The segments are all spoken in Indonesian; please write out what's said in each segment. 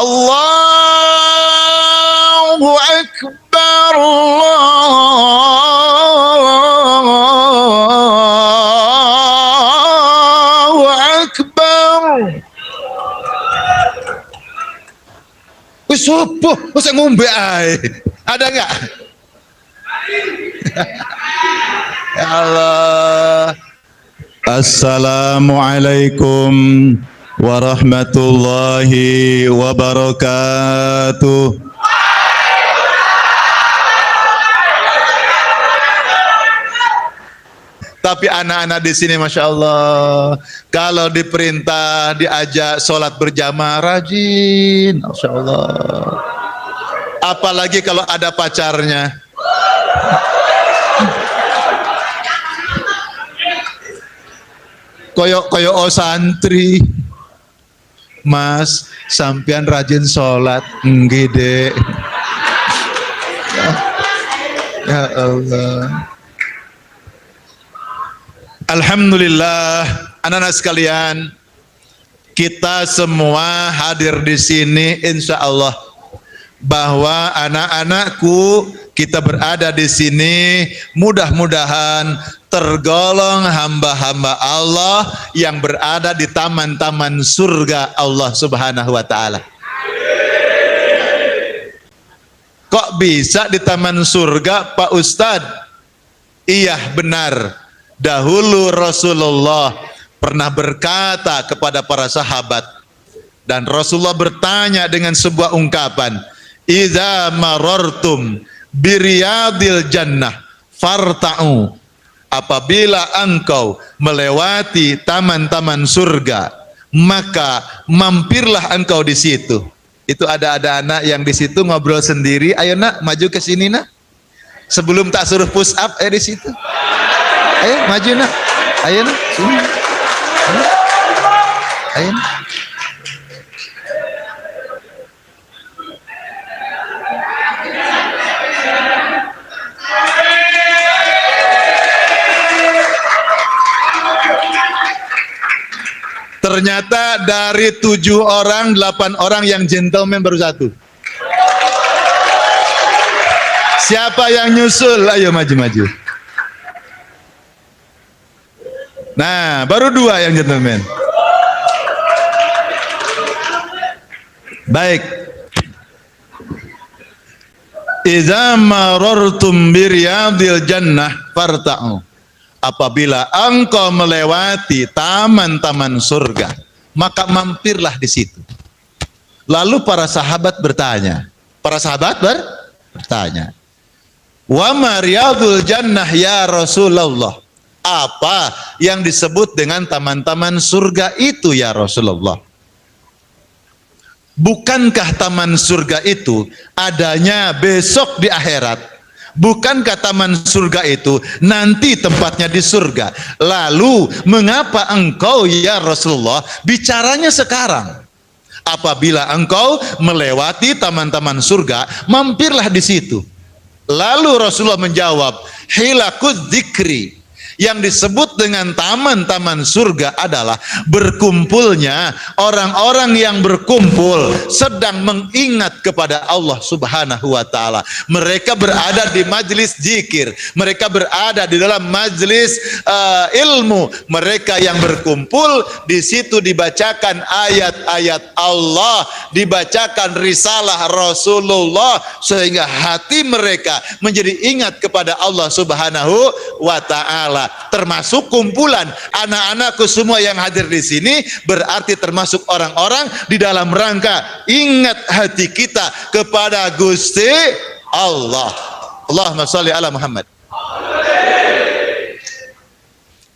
Allahu Akbar, Allahu Akbar. Wis subuh, wis ngombe ae. Ada enggak? Ya Allah. Assalamualaikum warahmatullahi wabarakatuh. Tapi anak-anak di sini masya Allah, kalau diperintah diajak sholat berjamaah rajin, masya Allah. Apalagi kalau ada pacarnya. Koyok santri, Mas, sampean rajin sholat, enggak dek. Ya Allah. Alhamdulillah, anak-anak sekalian, kita semua hadir di sini, insya Allah bahwa anak-anakku kita berada di sini, mudah-mudahan tergolong hamba-hamba Allah yang berada di taman-taman surga Allah Subhanahu wa Ta'ala. Kok bisa di taman surga, Pak Ustadz? Iya, benar. Dahulu Rasulullah pernah berkata kepada para sahabat, dan Rasulullah bertanya dengan sebuah ungkapan, "Idza marartum biriyadil jannah farta'u." Apabila engkau melewati taman-taman surga, maka mampirlah engkau di situ. Itu ada anak yang di situ ngobrol sendiri. Ayo nak, maju ke sini nak. Sebelum tak suruh push up, di situ. Ayo maju nak. Ayo nak, sini. Ayo nak. Ternyata dari 7 orang, 8 orang yang gentleman baru 1. Siapa yang nyusul? Ayo maju-maju. Nah, baru 2 yang gentleman. Baik. Idza marartum biriyadil jannah farta'u. Apabila engkau melewati taman-taman surga, maka mampirlah di situ. Lalu para sahabat bertanya, "Wa ma riyadul jannah ya Rasulullah?" Apa yang disebut dengan taman-taman surga itu ya Rasulullah? Bukankah taman surga itu adanya besok di akhirat? Bukankah taman surga itu nanti tempatnya di surga? Lalu mengapa engkau ya Rasulullah bicaranya sekarang? Apabila engkau melewati taman-taman surga, mampirlah di situ. Lalu Rasulullah menjawab, "Hilakuz dzikri." Yang disebut dengan taman-taman surga adalah berkumpulnya orang-orang yang berkumpul sedang mengingat kepada Allah Subhanahu wa Ta'ala. Mereka berada di majelis zikir, mereka berada di dalam majelis ilmu. Mereka yang berkumpul di situ dibacakan ayat-ayat Allah, dibacakan risalah Rasulullah, sehingga hati mereka menjadi ingat kepada Allah Subhanahu wa Ta'ala. Termasuk kumpulan anak-anakku semua yang hadir di sini berarti termasuk orang-orang di dalam rangka ingat hati kita kepada Gusti Allah. Allahumma sholli ala Muhammad.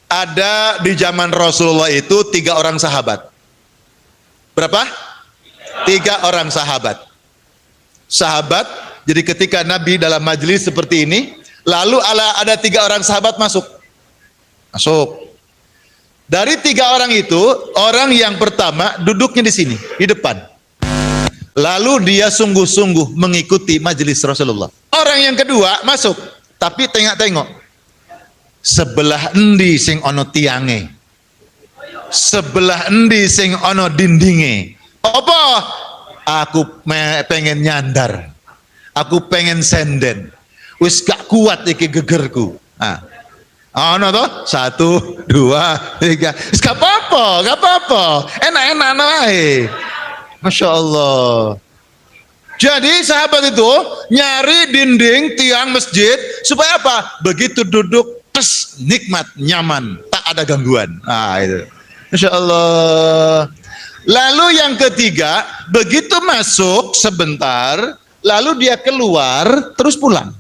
Ada di zaman Rasulullah itu 3 orang sahabat. Berapa? 3 orang sahabat. Sahabat, jadi ketika Nabi dalam majelis seperti ini, lalu ada 3 orang sahabat masuk. Dari 3 orang itu, orang yang pertama duduknya di sini, di depan. Lalu dia sungguh-sungguh mengikuti majelis Rasulullah. Orang yang kedua masuk, tapi tengok-tengok. Sebelah endi sing ono tiange? Sebelah endi sing ono dindinge? Apa? Aku pengen nyandar. Aku pengen senden. Wis gak kuat iki gegerku. Ono toh? 1, 2, 3. Wis gak apa-apa, gak apa-apa. Enak-enak wae. Masya Allah. Jadi sahabat itu nyari dinding tiang masjid supaya apa? Begitu duduk, tes, nikmat, nyaman, tak ada gangguan. Itu. Masya Allah. Lalu yang ketiga, begitu masuk sebentar, lalu dia keluar, terus pulang.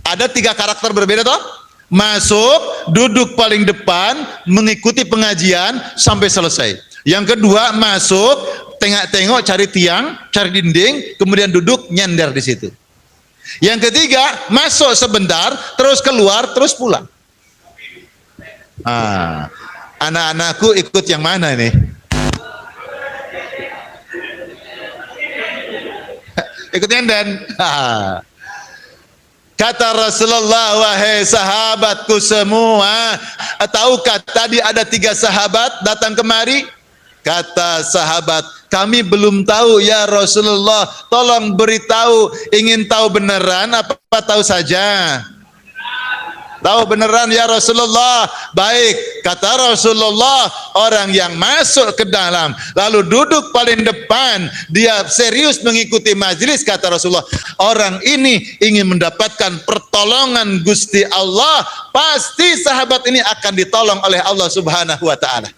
Ada 3 karakter berbeda toh? Masuk, duduk paling depan, mengikuti pengajian sampai selesai. Yang kedua, masuk, tengok-tengok, cari tiang, cari dinding, kemudian duduk, nyender di situ. Yang ketiga, masuk sebentar, terus keluar, terus pulang. Anak-anakku ikut yang mana ini? Ikut nyender. Kata Rasulullah, wahai sahabatku semua, tahukah tadi ada 3 sahabat datang kemari? Kata sahabat, kami belum tahu ya Rasulullah, tolong beritahu, ingin tahu beneran apa tahu saja? Tahu beneran ya Rasulullah. Baik, kata Rasulullah, orang yang masuk ke dalam lalu duduk paling depan, dia serius mengikuti majelis, kata Rasulullah, orang ini ingin mendapatkan pertolongan Gusti Allah, pasti sahabat ini akan ditolong oleh Allah Subhanahu wa taala.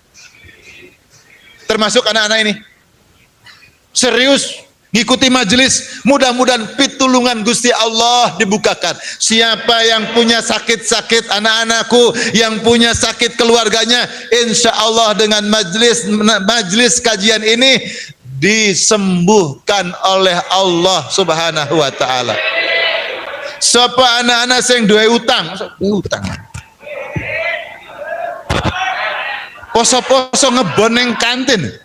Termasuk anak-anak ini serius ngikuti majelis, mudah-mudahan pitulungan Gusti Allah dibukakan. Siapa yang punya sakit-sakit, anak-anakku yang punya sakit keluarganya, insya Allah dengan majelis kajian ini disembuhkan oleh Allah Subhanahu wa taala. Siapa anak-anak yang duwe utang, poso-poso ngebon ning kantin.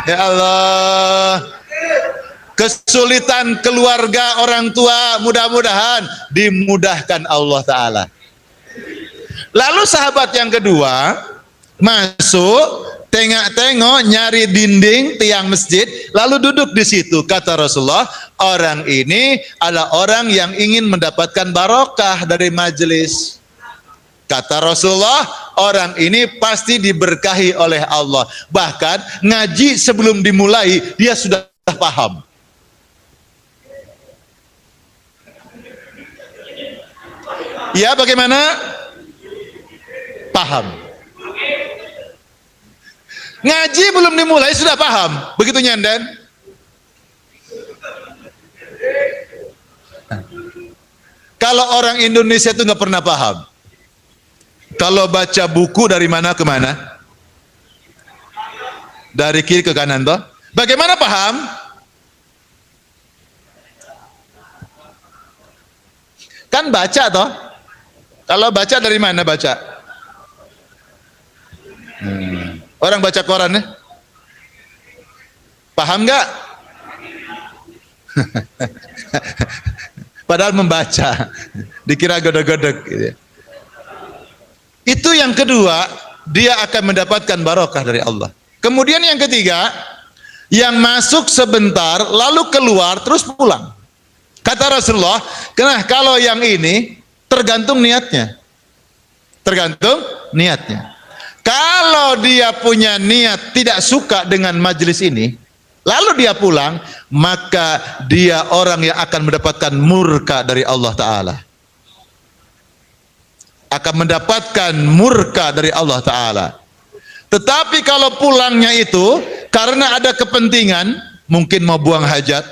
Ya Allah, kesulitan keluarga orang tua mudah-mudahan dimudahkan Allah Ta'ala. Lalu sahabat yang kedua masuk, tengok-tengok, nyari dinding tiang masjid, lalu duduk di situ. Kata Rasulullah, orang ini adalah orang yang ingin mendapatkan barokah dari majelis. Kata Rasulullah, orang ini pasti diberkahi oleh Allah. Bahkan ngaji sebelum dimulai dia sudah paham. Ya, bagaimana? Paham. Ngaji belum dimulai sudah paham. Begitu nyenden. Kalau orang Indonesia itu nggak pernah paham. Kalau baca buku dari mana ke mana? Dari kiri ke kanan toh? Bagaimana paham? Kan baca toh? Kalau baca dari mana baca? Orang baca koran ya? Paham nggak? Padahal membaca, dikira godok-godok gitu ya. Itu yang kedua, dia akan mendapatkan barokah dari Allah. Kemudian yang ketiga, yang masuk sebentar lalu keluar terus pulang. Kata Rasulullah, nah kalau yang ini tergantung niatnya. Tergantung niatnya. Kalau dia punya niat tidak suka dengan majelis ini, lalu dia pulang, maka dia orang yang akan mendapatkan murka dari Allah Ta'ala. Akan mendapatkan murka dari Allah Ta'ala. Tetapi kalau pulangnya itu karena ada kepentingan, mungkin mau buang hajat,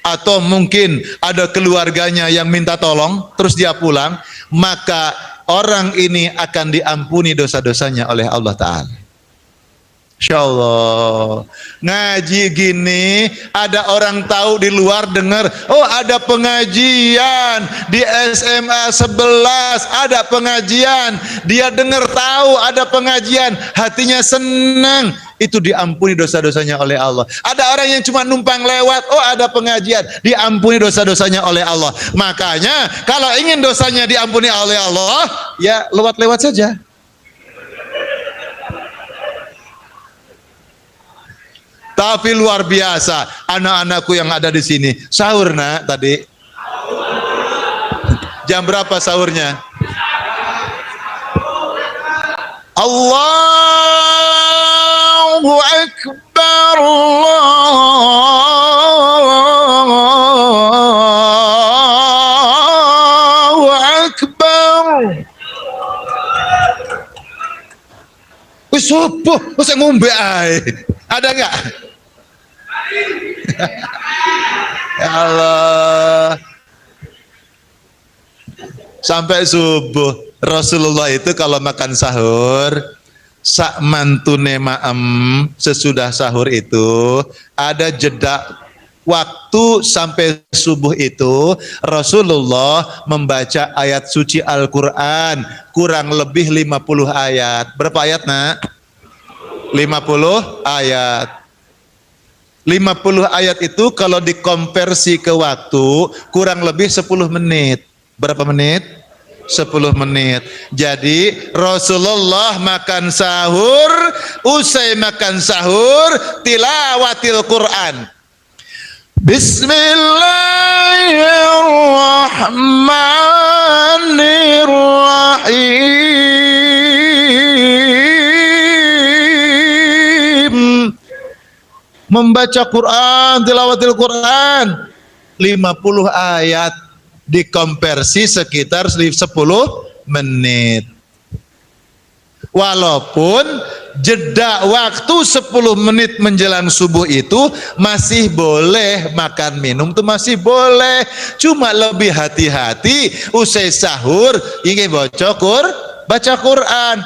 atau mungkin ada keluarganya yang minta tolong, terus dia pulang, maka orang ini akan diampuni dosa-dosanya oleh Allah Ta'ala. Insya Allah. Ngaji gini, ada orang tahu di luar dengar, oh ada pengajian di SMA 11, ada pengajian, dia dengar tahu ada pengajian, hatinya senang, itu diampuni dosa-dosanya oleh Allah. Ada orang yang cuma numpang lewat, oh ada pengajian, diampuni dosa-dosanya oleh Allah. Makanya kalau ingin dosanya diampuni oleh Allah, ya lewat-lewat saja. Tapi luar biasa, anak-anakku yang ada di sini sahur nak tadi. Jam berapa sahurnya? Allahu Akbar, Allahu Akbar. Wis subuh, wis ngombe ae. Ada enggak? Ya Allah. Sampai subuh. Rasulullah itu kalau makan sahur, sak mantune maem sesudah sahur itu ada jeda waktu sampai subuh itu Rasulullah membaca ayat suci Al-Quran kurang lebih 50 ayat. Berapa ayat nak? 50 ayat. 50 ayat itu kalau dikonversi ke waktu kurang lebih 10 menit. Berapa menit? 10 menit. Jadi Rasulullah makan sahur, usai makan sahur tilawatil Quran. Bismillahirrahmanirrahim. Membaca Quran, tilawatil Quran 50 ayat dikonversi sekitar 10 menit. Walaupun jeda waktu 10 menit menjelang subuh itu masih boleh makan minum, itu masih boleh, cuma lebih hati-hati usai sahur ingin baca Quran.